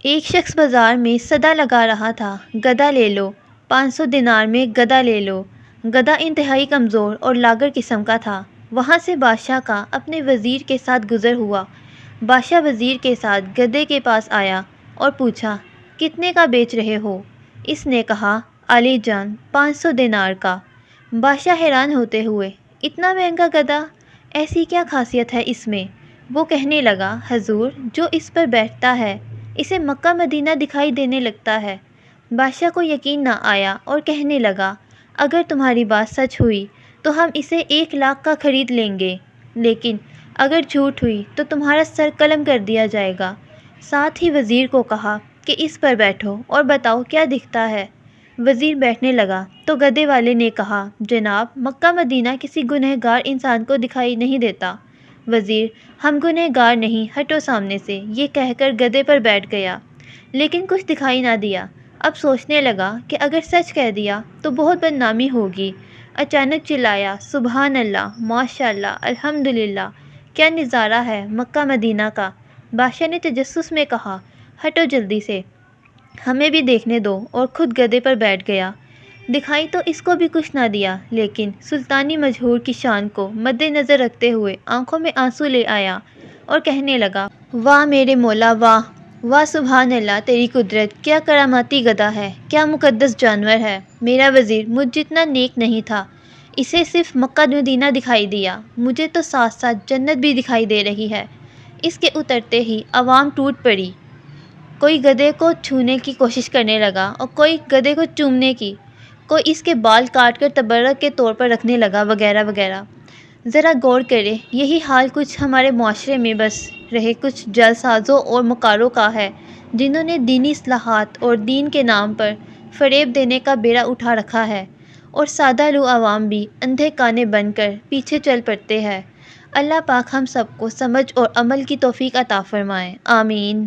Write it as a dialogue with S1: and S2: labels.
S1: ایک شخص بازار میں صدا لگا رہا تھا، گدھا لے لو، 500 دینار میں گدھا لے لو۔ گدھا انتہائی کمزور اور لاغر قسم کا تھا۔ وہاں سے بادشاہ کا اپنے وزیر کے ساتھ گزر ہوا۔ بادشاہ وزیر کے ساتھ گدھے کے پاس آیا اور پوچھا، کتنے کا بیچ رہے ہو؟ اس نے کہا، عالی جان، 500 دینار کا۔ بادشاہ حیران ہوتے ہوئے، اتنا مہنگا گدھا؟ ایسی کیا خاصیت ہے اس میں؟ وہ کہنے لگا، حضور، جو اس پر بیٹھتا ہے اسے مکہ مدینہ دکھائی دینے لگتا ہے۔ بادشاہ کو یقین نہ آیا اور کہنے لگا، اگر تمہاری بات سچ ہوئی تو ہم اسے 1 لاکھ کا خرید لیں گے، لیکن اگر جھوٹ ہوئی تو تمہارا سر قلم کر دیا جائے گا۔ ساتھ ہی وزیر کو کہا کہ اس پر بیٹھو اور بتاؤ کیا دکھتا ہے۔ وزیر بیٹھنے لگا تو گدھے والے نے کہا، جناب، مکہ مدینہ کسی گنہگار انسان کو دکھائی نہیں دیتا۔ وزیر، ہم گنہگار نہیں، ہٹو سامنے سے، یہ کہہ کر گدھے پر بیٹھ گیا، لیکن کچھ دکھائی نہ دیا۔ اب سوچنے لگا کہ اگر سچ کہہ دیا تو بہت بدنامی ہوگی۔ اچانک چلایا، سبحان اللہ، ماشاء اللہ، الحمدللہ، کیا نظارہ ہے مکہ مدینہ کا۔ بادشاہ نے تجسس میں کہا، ہٹو جلدی سے، ہمیں بھی دیکھنے دو، اور خود گدھے پر بیٹھ گیا۔ دکھائی تو اس کو بھی کچھ نہ دیا، لیکن سلطانی مجہور کی شان کو مد نظر رکھتے ہوئے آنکھوں میں آنسو لے آیا اور کہنے لگا، واہ میرے مولا، واہ واہ، سبحان اللہ، تیری قدرت، کیا کراماتی گدھا ہے، کیا مقدس جانور ہے۔ میرا وزیر مجھ جتنا نیک نہیں تھا، اسے صرف مکہ مدینہ دکھائی دیا، مجھے تو ساتھ ساتھ جنت بھی دکھائی دے رہی ہے۔ اس کے اترتے ہی عوام ٹوٹ پڑی، کوئی گدھے کو چھونے کی کوشش کرنے لگا اور کوئی گدھے کو چومنے کی، کوئی اس کے بال کاٹ کر تبرک کے طور پر رکھنے لگا، وغیرہ وغیرہ۔ ذرا غور کریں، یہی حال کچھ ہمارے معاشرے میں بس رہے کچھ جعلسازوں اور مکاروں کا ہے، جنہوں نے دینی اصلاحات اور دین کے نام پر فریب دینے کا بیڑا اٹھا رکھا ہے، اور سادہ لوح عوام بھی اندھے کانے بن کر پیچھے چل پڑتے ہیں۔ اللہ پاک ہم سب کو سمجھ اور عمل کی توفیق عطا فرمائے، آمین۔